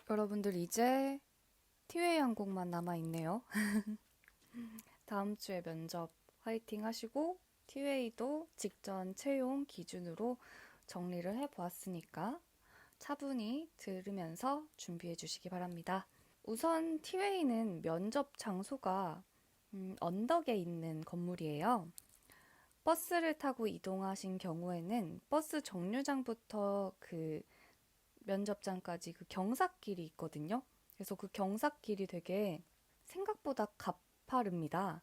여러분들 이제 티웨이 항공만 남아있네요. 다음 주에 면접 화이팅 하시고 티웨이도 직전 채용 기준으로 정리를 해보았으니까 차분히 들으면서 준비해 주시기 바랍니다. 우선 티웨이는 면접 장소가 언덕에 있는 건물이에요. 버스를 타고 이동하신 경우에는 버스 정류장부터 그 면접장까지 그 경사길이 있거든요. 그래서 그 경사길이 되게 생각보다 가파릅니다.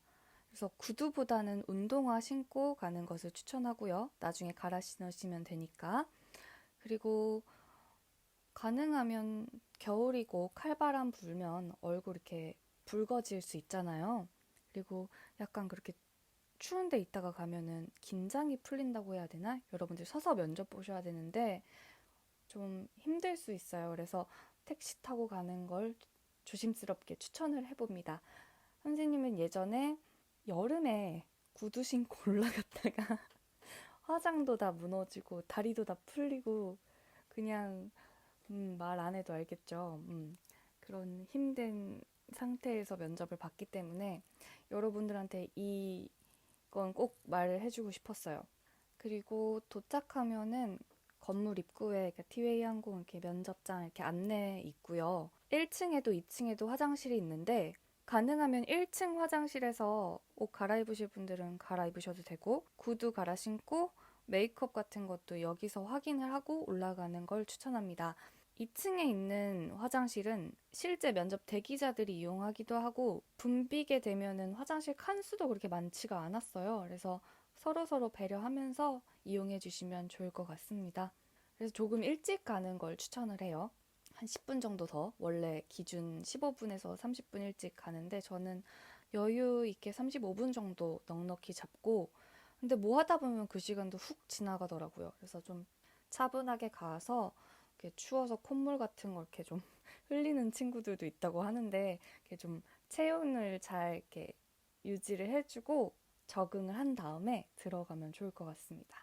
그래서 구두보다는 운동화 신고 가는 것을 추천하고요. 나중에 갈아 신으시면 되니까. 그리고 가능하면 겨울이고 칼바람 불면 얼굴 이렇게 붉어질 수 있잖아요. 그리고 약간 그렇게 추운데 있다가 가면은 긴장이 풀린다고 해야 되나? 여러분들 서서 면접 보셔야 되는데 좀 힘들 수 있어요. 그래서 택시 타고 가는 걸 조심스럽게 추천을 해봅니다. 선생님은 예전에 여름에 구두 신고 올라갔다가 화장도 다 무너지고 다리도 다 풀리고 그냥 말 안 해도 알겠죠. 그런 힘든 상태에서 면접을 봤기 때문에 여러분들한테 이건 꼭 말을 해주고 싶었어요. 그리고 도착하면은 건물 입구에 티웨이 항공 이렇게 면접장 이렇게 안내 있고요. 1층에도 2층에도 화장실이 있는데 가능하면 1층 화장실에서 옷 갈아입으실 분들은 갈아입으셔도 되고 구두 갈아 신고 메이크업 같은 것도 여기서 확인을 하고 올라가는 걸 추천합니다. 2층에 있는 화장실은 실제 면접 대기자들이 이용하기도 하고 붐비게 되면은 화장실 칸수도 그렇게 많지가 않았어요. 그래서 서로서로 배려하면서 이용해 주시면 좋을 것 같습니다. 그래서 조금 일찍 가는 걸 추천을 해요. 한 10분 정도 더. 원래 기준 15분에서 30분 일찍 가는데 저는 여유 있게 35분 정도 넉넉히 잡고 근데 뭐 하다 보면 그 시간도 훅 지나가더라고요. 그래서 좀 차분하게 가서 이렇게 추워서 콧물 같은 거 이렇게 좀 흘리는 친구들도 있다고 하는데 이렇게 좀 체온을 잘 이렇게 유지를 해주고 적응을 한 다음에 들어가면 좋을 것 같습니다.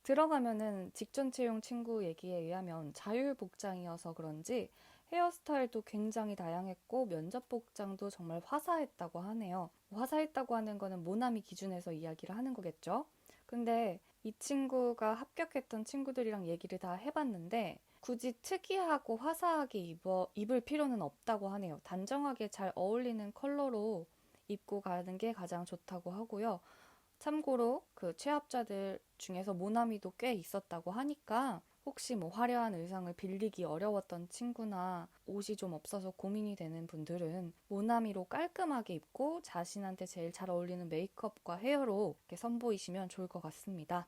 들어가면은 직전 채용 친구 얘기에 의하면 자율 복장이어서 그런지 헤어스타일도 굉장히 다양했고 면접 복장도 정말 화사했다고 하네요. 화사했다고 하는 거는 모나미 기준에서 이야기를 하는 거겠죠. 근데 이 친구가 합격했던 친구들이랑 얘기를 다 해봤는데 굳이 특이하고 화사하게 입을 필요는 없다고 하네요. 단정하게 잘 어울리는 컬러로 입고 가는 게 가장 좋다고 하고요. 참고로 그 취업자들 중에서 모나미도 꽤 있었다고 하니까 혹시 뭐 화려한 의상을 빌리기 어려웠던 친구나 옷이 좀 없어서 고민이 되는 분들은 모나미로 깔끔하게 입고 자신한테 제일 잘 어울리는 메이크업과 헤어로 이렇게 선보이시면 좋을 것 같습니다.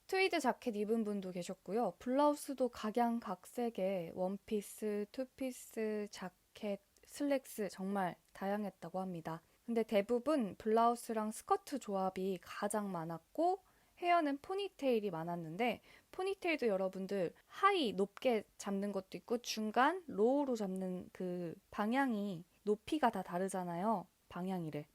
트위드 자켓 입은 분도 계셨고요. 블라우스도 각양각색의 원피스, 투피스, 자켓, 슬랙스 정말 다양했다고 합니다. 근데 대부분 블라우스랑 스커트 조합이 가장 많았고 헤어는 포니테일이 많았는데 포니테일도 여러분들 하이 높게 잡는 것도 있고 중간 로우로 잡는 그 방향이 높이가 다 다르잖아요. 방향이래.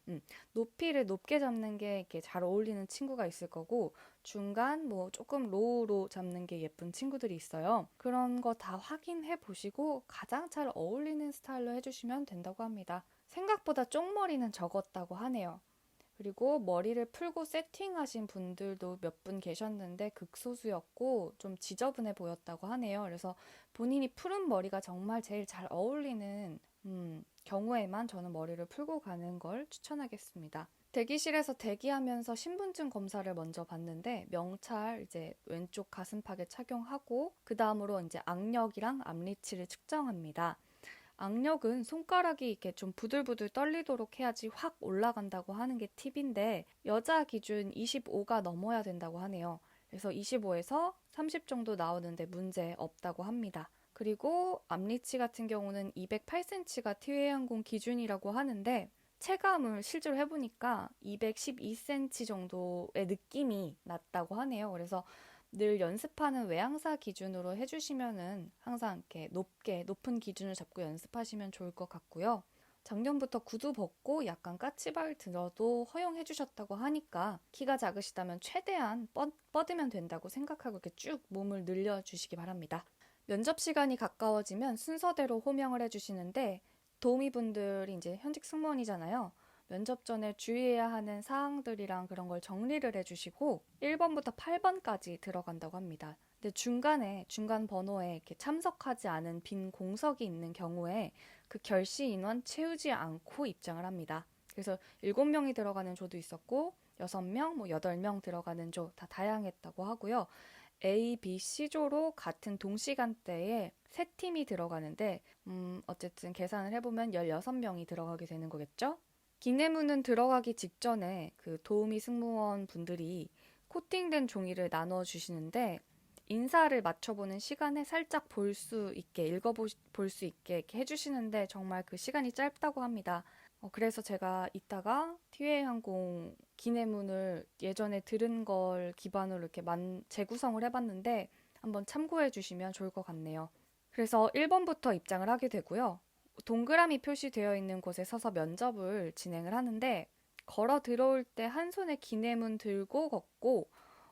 높이를 높게 잡는 게 이렇게 잘 어울리는 친구가 있을 거고 중간 뭐 조금 로우로 잡는 게 예쁜 친구들이 있어요. 그런 거 다 확인해 보시고 가장 잘 어울리는 스타일로 해주시면 된다고 합니다. 생각보다 쪽머리는 적었다고 하네요. 그리고 머리를 풀고 세팅하신 분들도 몇 분 계셨는데 극소수였고 좀 지저분해 보였다고 하네요. 그래서 본인이 푸른 머리가 정말 제일 잘 어울리는 경우에만 저는 머리를 풀고 가는 걸 추천하겠습니다. 대기실에서 대기하면서 신분증 검사를 먼저 받는데 명찰 이제 왼쪽 가슴팍에 착용하고 그 다음으로 이제 악력이랑 앞니치를 측정합니다. 악력은 손가락이 이렇게 좀 부들부들 떨리도록 해야지 확 올라간다고 하는 게 팁인데 여자 기준 25가 넘어야 된다고 하네요. 그래서 25에서 30 정도 나오는데 문제 없다고 합니다. 그리고 앞니치 같은 경우는 208cm가 티웨이항공 기준이라고 하는데 체감을 실제로 해보니까 212cm 정도의 느낌이 났다고 하네요. 그래서 늘 연습하는 외항사 기준으로 해주시면은 항상 이렇게 높은 기준을 잡고 연습하시면 좋을 것 같고요. 작년부터 구두 벗고 약간 까치발 들어도 허용해 주셨다고 하니까 키가 작으시다면 최대한 뻗으면 된다고 생각하고 이렇게 쭉 몸을 늘려주시기 바랍니다. 면접 시간이 가까워지면 순서대로 호명을 해주시는데 도우미분들이 이제 현직 승무원이잖아요. 면접 전에 주의해야 하는 사항들이랑 그런 걸 정리를 해주시고 1번부터 8번까지 들어간다고 합니다. 근데 중간 번호에 이렇게 참석하지 않은 빈 공석이 있는 경우에 그 결시 인원 채우지 않고 입장을 합니다. 그래서 7명이 들어가는 조도 있었고 6명, 8명 들어가는 조 다 다양했다고 하고요. A, B, C조로 같은 동시간대에 세 팀이 들어가는데 어쨌든 계산을 해보면 16명이 들어가게 되는 거겠죠? 기내문은 들어가기 직전에 그 도우미 승무원 분들이 코팅된 종이를 나눠 주시는데 인사를 맞춰보는 시간에 살짝 볼 수 있게 읽어볼 수 있게 이렇게 해주시는데 정말 그 시간이 짧다고 합니다. 그래서 제가 이따가 티웨이 항공 기내문을 예전에 들은 걸 기반으로 이렇게 재구성을 해봤는데 한번 참고해 주시면 좋을 것 같네요. 그래서 1번부터 입장을 하게 되고요. 동그라미 표시되어 있는 곳에 서서 면접을 진행을 하는데 걸어 들어올 때 한 손에 기내문 들고 걷고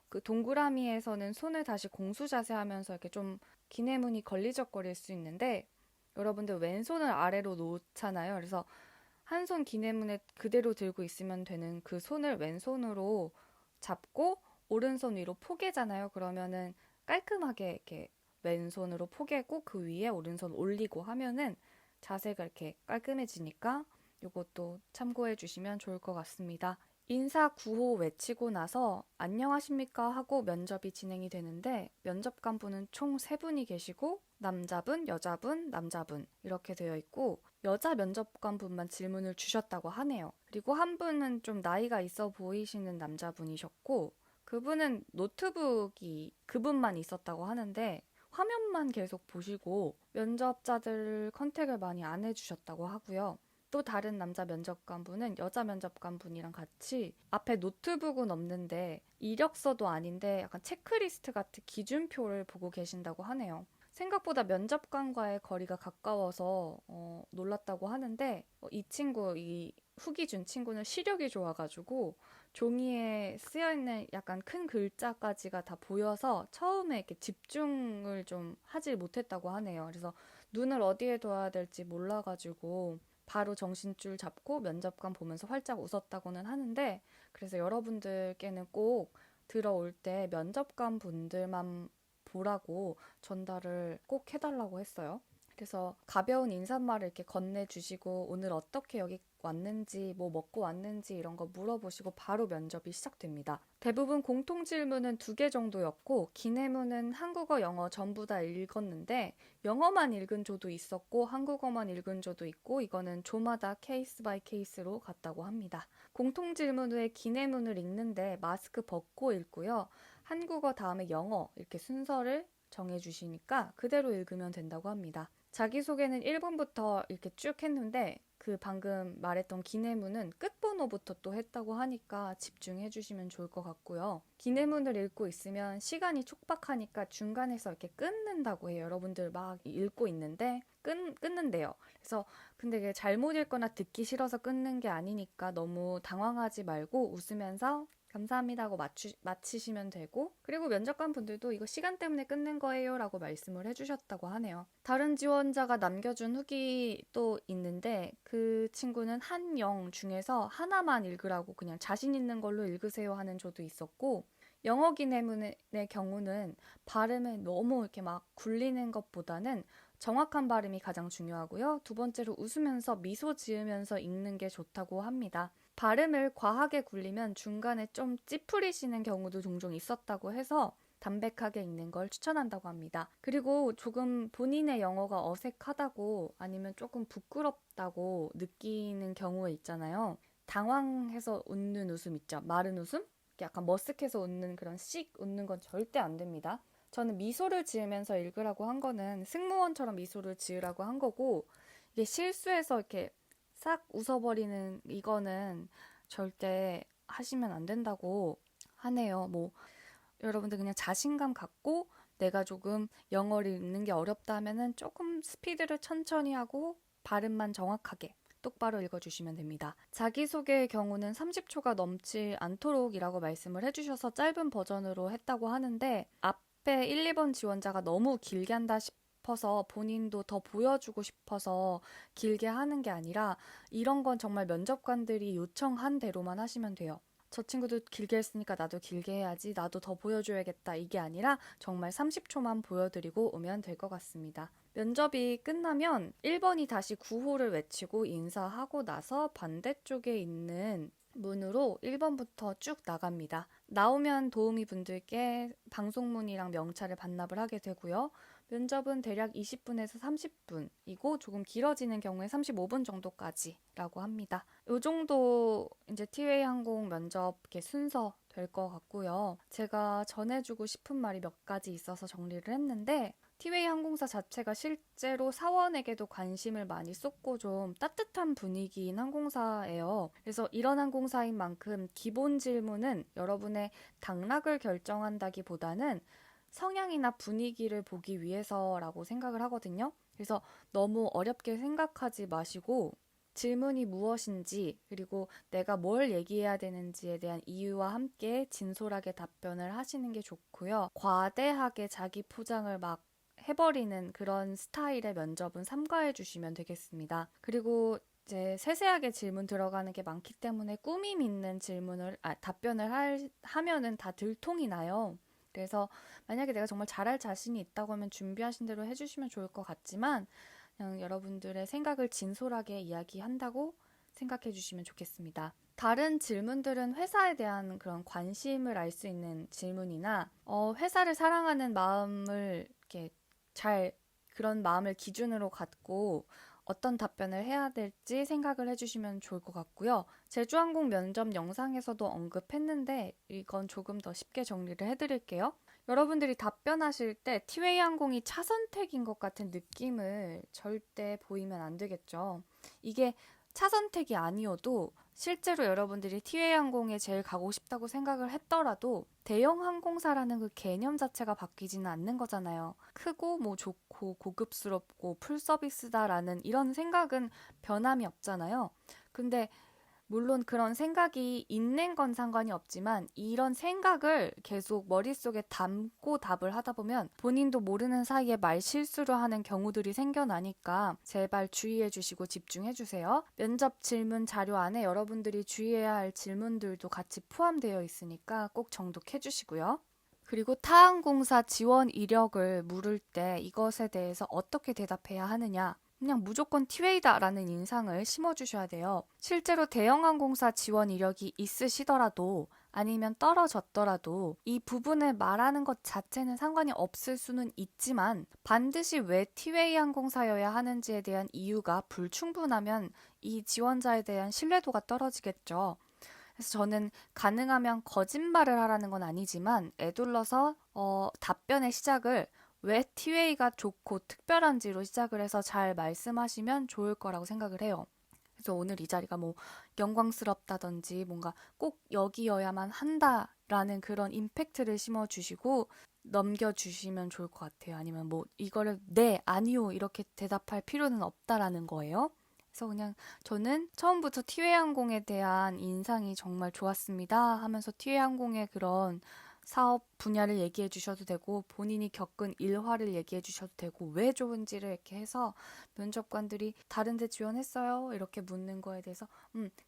그 동그라미에서는 손을 다시 공수 자세하면서 이렇게 좀 기내문이 걸리적거릴 수 있는데 여러분들 왼손을 아래로 놓잖아요. 그래서 한 손 기내문에 그대로 들고 있으면 되는 그 손을 왼손으로 잡고 오른손 위로 포개잖아요. 그러면은 깔끔하게 이렇게 왼손으로 포개고 그 위에 오른손 올리고 하면은 자세가 이렇게 깔끔해지니까 이것도 참고해 주시면 좋을 것 같습니다. 인사 구호 외치고 나서 안녕하십니까 하고 면접이 진행이 되는데 면접관분은 총 3분이 계시고 남자분, 여자분, 남자분 이렇게 되어 있고 여자 면접관분만 질문을 주셨다고 하네요. 그리고 한 분은 좀 나이가 있어 보이시는 남자분이셨고 그분은 노트북이 그분만 있었다고 하는데 화면만 계속 보시고 면접자들 컨택을 많이 안 해주셨다고 하고요. 또 다른 남자 면접관분은 여자 면접관분이랑 같이 앞에 노트북은 없는데 이력서도 아닌데 약간 체크리스트 같은 기준표를 보고 계신다고 하네요. 생각보다 면접관과의 거리가 가까워서 놀랐다고 하는데 이 후기 준 친구는 시력이 좋아가지고 종이에 쓰여있는 약간 큰 글자까지가 다 보여서 처음에 이렇게 집중을 좀 하지 못했다고 하네요. 그래서 눈을 어디에 둬야 될지 몰라가지고 바로 정신줄 잡고 면접관 보면서 활짝 웃었다고는 하는데 그래서 여러분들께는 꼭 들어올 때 면접관 분들만 보라고 전달을 꼭 해달라고 했어요. 그래서 가벼운 인사말을 이렇게 건네주시고 오늘 어떻게 여기 왔는지 뭐 먹고 왔는지 이런 거 물어보시고 바로 면접이 시작됩니다. 대부분 공통 질문은 2개 정도였고 기내문은 한국어, 영어 전부 다 읽었는데 영어만 읽은 조도 있었고 한국어만 읽은 조도 있고 이거는 조마다 케이스 바이 케이스로 갔다고 합니다. 공통 질문 후에 기내문을 읽는데 마스크 벗고 읽고요. 한국어 다음에 영어 이렇게 순서를 정해주시니까 그대로 읽으면 된다고 합니다. 자기소개는 1번부터 이렇게 쭉 했는데 그 방금 말했던 기내문은 끝번호부터 또 했다고 하니까 집중해 주시면 좋을 것 같고요. 기내문을 읽고 있으면 시간이 촉박하니까 중간에서 이렇게 끊는다고 해요. 여러분들 막 읽고 있는데 끊는데요. 그래서 근데 이게 잘못 읽거나 듣기 싫어서 끊는 게 아니니까 너무 당황하지 말고 웃으면서 감사합니다 하고 마치시면 되고 그리고 면접관 분들도 이거 시간 때문에 끊는 거예요 라고 말씀을 해주셨다고 하네요. 다른 지원자가 남겨준 후기 또 있는데 그 친구는 한영 중에서 하나만 읽으라고 그냥 자신 있는 걸로 읽으세요 하는 조도 있었고 영어 기내문의 경우는 발음에 너무 이렇게 막 굴리는 것보다는 정확한 발음이 가장 중요하고요. 2번째로 웃으면서 미소 지으면서 읽는 게 좋다고 합니다. 발음을 과하게 굴리면 중간에 좀 찌푸리시는 경우도 종종 있었다고 해서 담백하게 읽는 걸 추천한다고 합니다. 그리고 조금 본인의 영어가 어색하다고 아니면 조금 부끄럽다고 느끼는 경우에 있잖아요. 당황해서 웃는 웃음 있죠. 마른 웃음? 약간 머쓱해서 웃는 그런 씩 웃는 건 절대 안 됩니다. 저는 미소를 지으면서 읽으라고 한 거는 승무원처럼 미소를 지으라고 한 거고 이게 실수해서 이렇게 싹 웃어버리는 이거는 절대 하시면 안 된다고 하네요. 뭐 여러분들 그냥 자신감 갖고 내가 조금 영어를 읽는 게 어렵다 하면은 조금 스피드를 천천히 하고 발음만 정확하게 똑바로 읽어주시면 됩니다. 자기소개의 경우는 30초가 넘지 않도록이라고 말씀을 해주셔서 짧은 버전으로 했다고 하는데 앞에 1, 2번 지원자가 너무 길게 한다 싶어서 본인도 더 보여주고 싶어서 길게 하는 게 아니라 이런 건 정말 면접관들이 요청한 대로만 하시면 돼요. 저 친구도 길게 했으니까 나도 길게 해야지, 나도 더 보여줘야겠다, 이게 아니라 정말 30초만 보여드리고 오면 될 것 같습니다. 면접이 끝나면 1번이 다시 구호를 외치고 인사하고 나서 반대쪽에 있는 문으로 1번부터 쭉 나갑니다. 나오면 도우미 분들께 방송문이랑 명찰을 반납을 하게 되고요. 면접은 대략 20분에서 30분이고 조금 길어지는 경우에 35분 정도까지라고 합니다. 이 정도 이제 티웨이 항공 면접 순서 될 것 같고요. 제가 전해주고 싶은 말이 몇 가지 있어서 정리를 했는데, 티웨이 항공사 자체가 실제로 사원에게도 관심을 많이 쏟고 좀 따뜻한 분위기인 항공사예요. 그래서 이런 항공사인 만큼 기본 질문은 여러분의 당락을 결정한다기보다는 성향이나 분위기를 보기 위해서라고 생각을 하거든요. 그래서 너무 어렵게 생각하지 마시고 질문이 무엇인지, 그리고 내가 뭘 얘기해야 되는지에 대한 이유와 함께 진솔하게 답변을 하시는 게 좋고요. 과대하게 자기 포장을 막 해버리는 그런 스타일의 면접은 삼가해 주시면 되겠습니다. 그리고 이제 세세하게 질문 들어가는 게 많기 때문에 꾸밈 있는 답변을 하면은 다 들통이 나요. 그래서 만약에 내가 정말 잘할 자신이 있다고 하면 준비하신 대로 해주시면 좋을 것 같지만, 그냥 여러분들의 생각을 진솔하게 이야기한다고 생각해 주시면 좋겠습니다. 다른 질문들은 회사에 대한 그런 관심을 알 수 있는 질문이나 회사를 사랑하는 마음을 이렇게 그런 마음을 기준으로 갖고 어떤 답변을 해야 될지 생각을 해주시면 좋을 것 같고요. 제주항공 면접 영상에서도 언급했는데 이건 조금 더 쉽게 정리를 해드릴게요. 여러분들이 답변하실 때 티웨이 항공이 차선택인 것 같은 느낌을 절대 보이면 안 되겠죠. 이게 차선택이 아니어도 실제로 여러분들이 티웨이 항공에 제일 가고 싶다고 생각을 했더라도 대형 항공사라는 그 개념 자체가 바뀌지는 않는 거잖아요. 크고 뭐 좋고 고급스럽고 풀서비스다라는 이런 생각은 변함이 없잖아요. 근데 물론 그런 생각이 있는 건 상관이 없지만 이런 생각을 계속 머릿속에 담고 답을 하다 보면 본인도 모르는 사이에 말 실수를 하는 경우들이 생겨나니까 제발 주의해 주시고 집중해 주세요. 면접 질문 자료 안에 여러분들이 주의해야 할 질문들도 같이 포함되어 있으니까 꼭 정독해 주시고요. 그리고 타항공사 지원 이력을 물을 때 이것에 대해서 어떻게 대답해야 하느냐, 그냥 무조건 티웨이다라는 인상을 심어주셔야 돼요. 실제로 대형항공사 지원 이력이 있으시더라도 아니면 떨어졌더라도 이 부분을 말하는 것 자체는 상관이 없을 수는 있지만 반드시 왜 티웨이 항공사여야 하는지에 대한 이유가 불충분하면 이 지원자에 대한 신뢰도가 떨어지겠죠. 그래서 저는 가능하면 거짓말을 하라는 건 아니지만 애둘러서 답변의 시작을 왜 티웨이가 좋고 특별한지로 시작을 해서 잘 말씀하시면 좋을 거라고 생각을 해요. 그래서 오늘 이 자리가 뭐 영광스럽다든지 뭔가 꼭 여기여야만 한다라는 그런 임팩트를 심어주시고 넘겨주시면 좋을 것 같아요. 아니면 뭐 이거를 네, 아니요 이렇게 대답할 필요는 없다라는 거예요. 그래서 그냥 저는 처음부터 티웨이 항공에 대한 인상이 정말 좋았습니다 하면서 티웨이 항공의 그런 사업 분야를 얘기해 주셔도 되고 본인이 겪은 일화를 얘기해 주셔도 되고 왜 좋은지를 이렇게 해서 면접관들이 다른 데 지원했어요? 이렇게 묻는 거에 대해서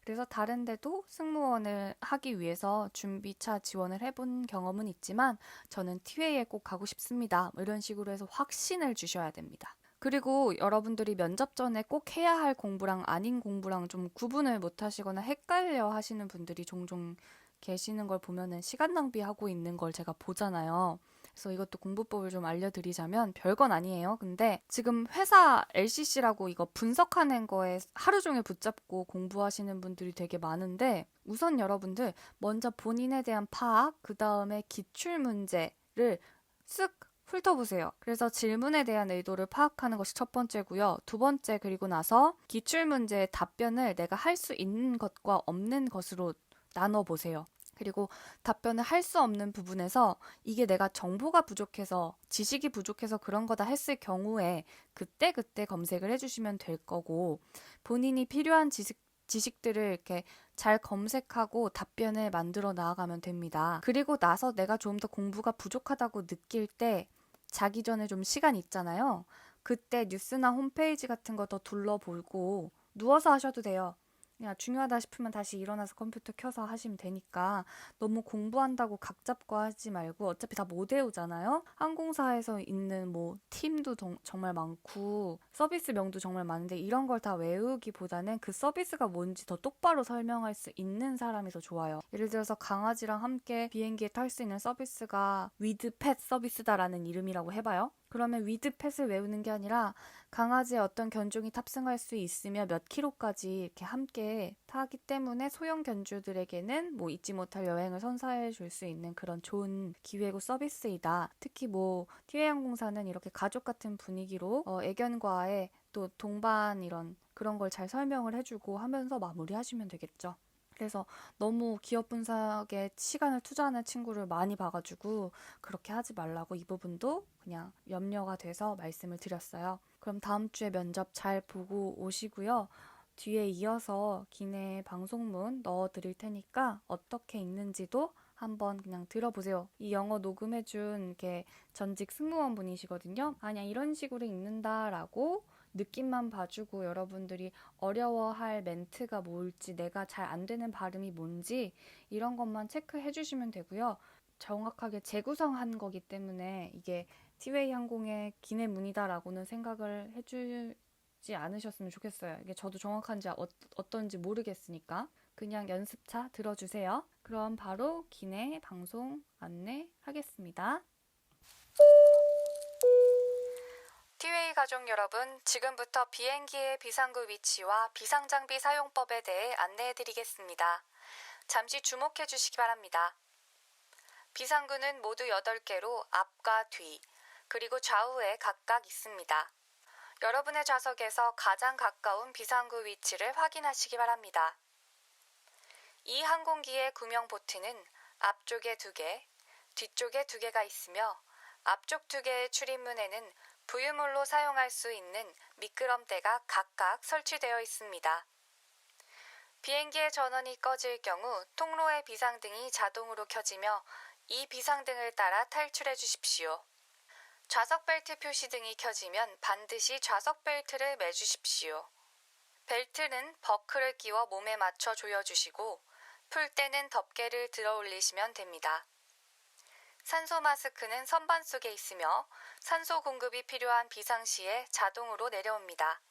그래서 다른 데도 승무원을 하기 위해서 준비차 지원을 해본 경험은 있지만 저는 티웨이에 꼭 가고 싶습니다. 뭐 이런 식으로 해서 확신을 주셔야 됩니다. 그리고 여러분들이 면접 전에 꼭 해야 할 공부랑 아닌 공부랑 좀 구분을 못 하시거나 헷갈려 하시는 분들이 종종 계시는 걸 보면은 시간 낭비하고 있는 걸 제가 보잖아요. 그래서 이것도 공부법을 좀 알려드리자면 별건 아니에요. 근데 지금 회사 LCC라고 이거 분석하는 거에 하루 종일 붙잡고 공부하시는 분들이 되게 많은데 우선 여러분들 먼저 본인에 대한 파악, 그 다음에 기출 문제를 쓱 훑어보세요. 그래서 질문에 대한 의도를 파악하는 것이 첫 번째고요. 두 번째, 그리고 나서 기출문제의 답변을 내가 할 수 있는 것과 없는 것으로 나눠보세요. 그리고 답변을 할 수 없는 부분에서 이게 내가 정보가 부족해서 지식이 부족해서 그런 거다 했을 경우에 그때 검색을 해주시면 될 거고 본인이 필요한 지식들을 이렇게 잘 검색하고 답변을 만들어 나아가면 됩니다. 그리고 나서 내가 좀 더 공부가 부족하다고 느낄 때 자기 전에 좀 시간 있잖아요. 그때 뉴스나 홈페이지 같은 거 더 둘러보고 누워서 하셔도 돼요. 그냥 중요하다 싶으면 다시 일어나서 컴퓨터 켜서 하시면 되니까 너무 공부한다고 각 잡고 하지 말고 어차피 다 못 외우잖아요. 항공사에서 있는 뭐 팀도 정말 많고 서비스명도 정말 많은데 이런 걸 다 외우기보다는 그 서비스가 뭔지 더 똑바로 설명할 수 있는 사람이 더 좋아요. 예를 들어서 강아지랑 함께 비행기에 탈 수 있는 서비스가 위드 펫 서비스다라는 이름이라고 해봐요. 그러면 위드 펫을 외우는 게 아니라 강아지의 어떤 견종이 탑승할 수 있으며 몇 킬로까지 이렇게 함께 타기 때문에 소형 견주들에게는 뭐 잊지 못할 여행을 선사해 줄 수 있는 그런 좋은 기회고 서비스이다. 특히 뭐 티웨이항공사는 이렇게 가족 같은 분위기로 애견과의 또 동반 이런 그런 걸 잘 설명을 해주고 하면서 마무리하시면 되겠죠. 그래서 너무 기업 분석에 시간을 투자하는 친구를 많이 봐가지고 그렇게 하지 말라고 이 부분도 그냥 염려가 돼서 말씀을 드렸어요. 그럼 다음 주에 면접 잘 보고 오시고요. 뒤에 이어서 기내 방송문 넣어드릴 테니까 어떻게 읽는지도 한번 그냥 들어보세요. 이 영어 녹음해준 이렇게 전직 승무원 분이시거든요. 그냥 이런 식으로 읽는다라고 느낌만 봐주고 여러분들이 어려워할 멘트가 뭘지 내가 잘 안 되는 발음이 뭔지 이런 것만 체크해 주시면 되고요. 정확하게 재구성한 거기 때문에 이게 티웨이 항공의 기내문이다라고는 생각을 해주지 않으셨으면 좋겠어요. 이게 저도 정확한지 어떤지 모르겠으니까 그냥 연습차 들어주세요. 그럼 바로 기내 방송 안내하겠습니다. 티웨이 가족 여러분, 지금부터 비행기의 비상구 위치와 비상장비 사용법에 대해 안내해드리겠습니다. 잠시 주목해 주시기 바랍니다. 비상구는 모두 8개로 앞과 뒤, 그리고 좌우에 각각 있습니다. 여러분의 좌석에서 가장 가까운 비상구 위치를 확인하시기 바랍니다. 이 항공기의 구명 보트는 앞쪽에 2개, 뒤쪽에 2개가 있으며 앞쪽 2개의 출입문에는 부유물로 사용할 수 있는 미끄럼대가 각각 설치되어 있습니다. 비행기의 전원이 꺼질 경우 통로의 비상등이 자동으로 켜지며 이 비상등을 따라 탈출해 주십시오. 좌석 벨트 표시등이 켜지면 반드시 좌석 벨트를 매주십시오. 벨트는 버클을 끼워 몸에 맞춰 조여주시고 풀 때는 덮개를 들어 올리시면 됩니다. 산소 마스크는 선반 속에 있으며 산소 공급이 필요한 비상시에 자동으로 내려옵니다.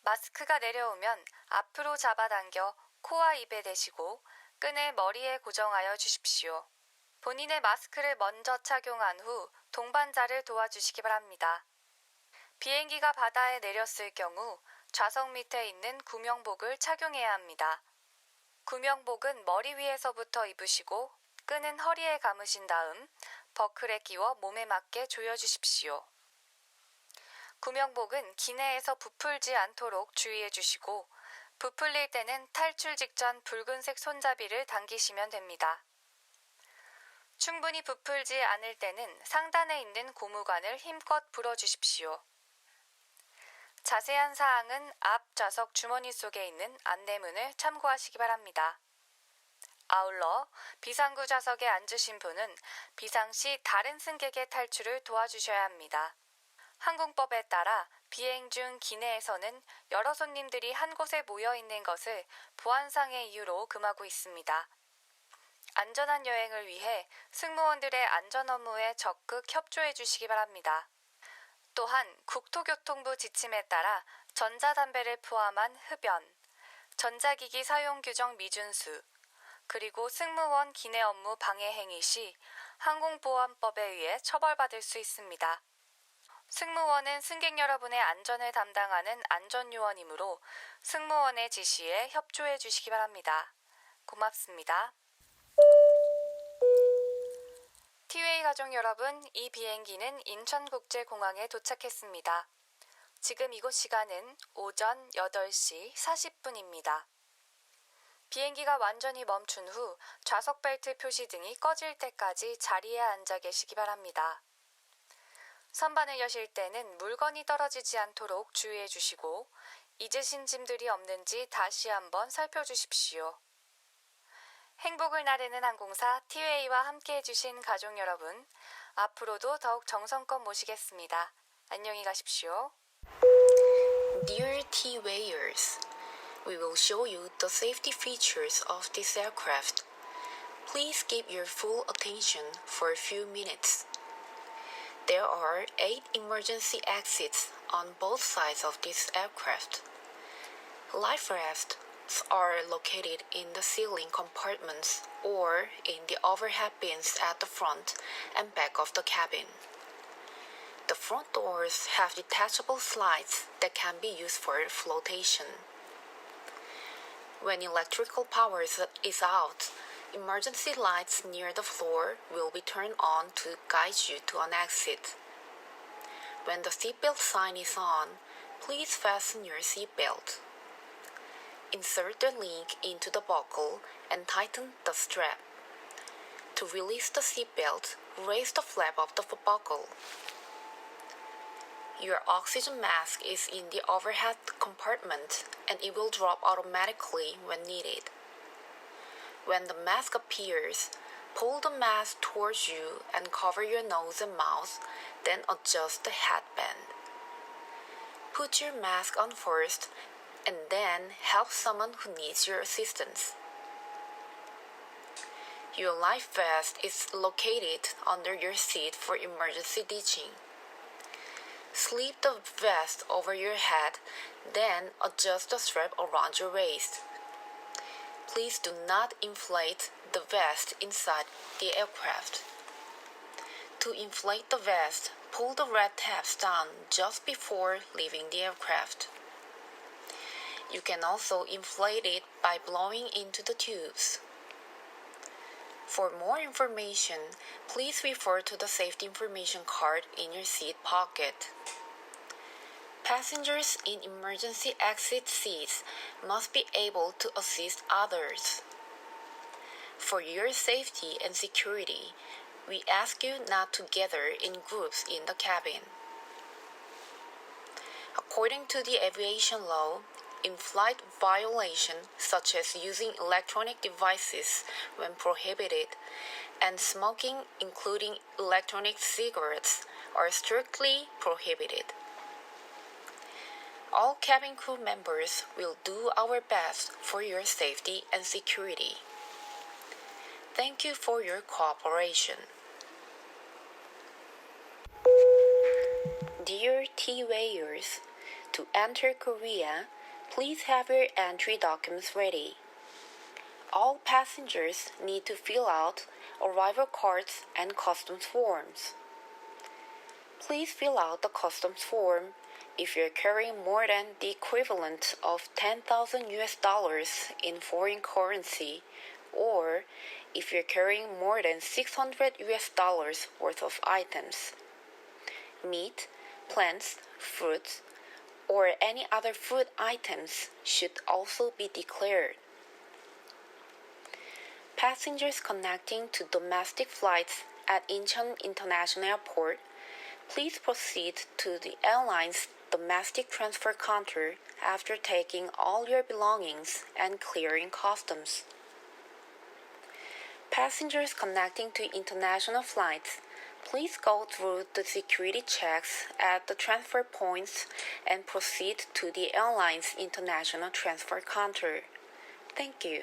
마스크가 내려오면 앞으로 잡아당겨 코와 입에 대시고 끈을 머리에 고정하여 주십시오. 본인의 마스크를 먼저 착용한 후 동반자를 도와주시기 바랍니다. 비행기가 바다에 내렸을 경우 좌석 밑에 있는 구명복을 착용해야 합니다. 구명복은 머리 위에서부터 입으시고 끈은 허리에 감으신 다음 버클에 끼워 몸에 맞게 조여주십시오. 구명복은 기내에서 부풀지 않도록 주의해 주시고 부풀릴 때는 탈출 직전 붉은색 손잡이를 당기시면 됩니다. 충분히 부풀지 않을 때는 상단에 있는 고무관을 힘껏 불어주십시오. 자세한 사항은 앞 좌석 주머니 속에 있는 안내문을 참고하시기 바랍니다. 아울러 비상구 좌석에 앉으신 분은 비상시 다른 승객의 탈출을 도와주셔야 합니다. 항공법에 따라 비행 중 기내에서는 여러 손님들이 한 곳에 모여 있는 것을 보안상의 이유로 금하고 있습니다. 안전한 여행을 위해 승무원들의 안전 업무에 적극 협조해 주시기 바랍니다. 또한 국토교통부 지침에 따라 전자담배를 포함한 흡연, 전자기기 사용 규정 미준수, 그리고 승무원 기내 업무 방해 행위 시 항공보안법에 의해 처벌받을 수 있습니다. 승무원은 승객 여러분의 안전을 담당하는 안전요원이므로 승무원의 지시에 협조해 주시기 바랍니다. 고맙습니다. 티웨이 가족 여러분, 이 비행기는 인천국제공항에 도착했습니다. 지금 이곳 시간은 오전 8시 40분입니다. 비행기가 완전히 멈춘 후 좌석 벨트 표시등이 꺼질 때까지 자리에 앉아 계시기 바랍니다. 선반을 여실 때는 물건이 떨어지지 않도록 주의해 주시고 잊으신 짐들이 없는지 다시 한번 살펴주십시오. 행복을 나르는 항공사 티웨이와 함께 해주신 가족 여러분, 앞으로도 더욱 정성껏 모시겠습니다. 안녕히 가십시오. Dear T-Wayers, we will show you the safety features of this aircraft. Please give your full attention for a few minutes. There are 8 emergency exits on both sides of this aircraft. Life rafts are located in the ceiling compartments or in the overhead bins at the front and back of the cabin. The front doors have detachable slides that can be used for flotation. When electrical power is out, emergency lights near the floor will be turned on to guide you to an exit. When the seatbelt sign is on, please fasten your seatbelt. Insert the link into the buckle and tighten the strap. To release the seatbelt, raise the flap of the buckle. Your oxygen mask is in the overhead compartment and it will drop automatically when needed. When the mask appears, pull the mask towards you and cover your nose and mouth, then adjust the headband. Put your mask on first and then help someone who needs your assistance. Your life vest is located under your seat for emergency ditching. Slip the vest over your head, then adjust the strap around your waist. Please do not inflate the vest inside the aircraft. To inflate the vest, pull the red tabs down just before leaving the aircraft. You can also inflate it by blowing into the tubes. For more information, please refer to the safety information card in your seat pocket. Passengers in emergency exit seats must be able to assist others. For your safety and security, we ask you not to gather in groups in the cabin. According to the aviation law, in-flight violation such as using electronic devices when prohibited and smoking, including electronic cigarettes, are strictly prohibited. All cabin crew members will do our best for your safety and security. Thank you for your cooperation. Dear T-Wayers, to enter Korea, please have your entry documents ready. All passengers need to fill out arrival cards and customs forms. Please fill out the customs form if you're carrying more than the equivalent of 10,000 US dollars in foreign currency, or if you're carrying more than 600 US dollars worth of items. Meat, plants, fruits, or any other food items should also be declared. Passengers connecting to domestic flights at Incheon International Airport, please proceed to the airline's domestic transfer counter after taking all your belongings and clearing customs. Passengers connecting to international flights, please go through the security checks at the transfer points and proceed to the airline's international transfer counter. Thank you.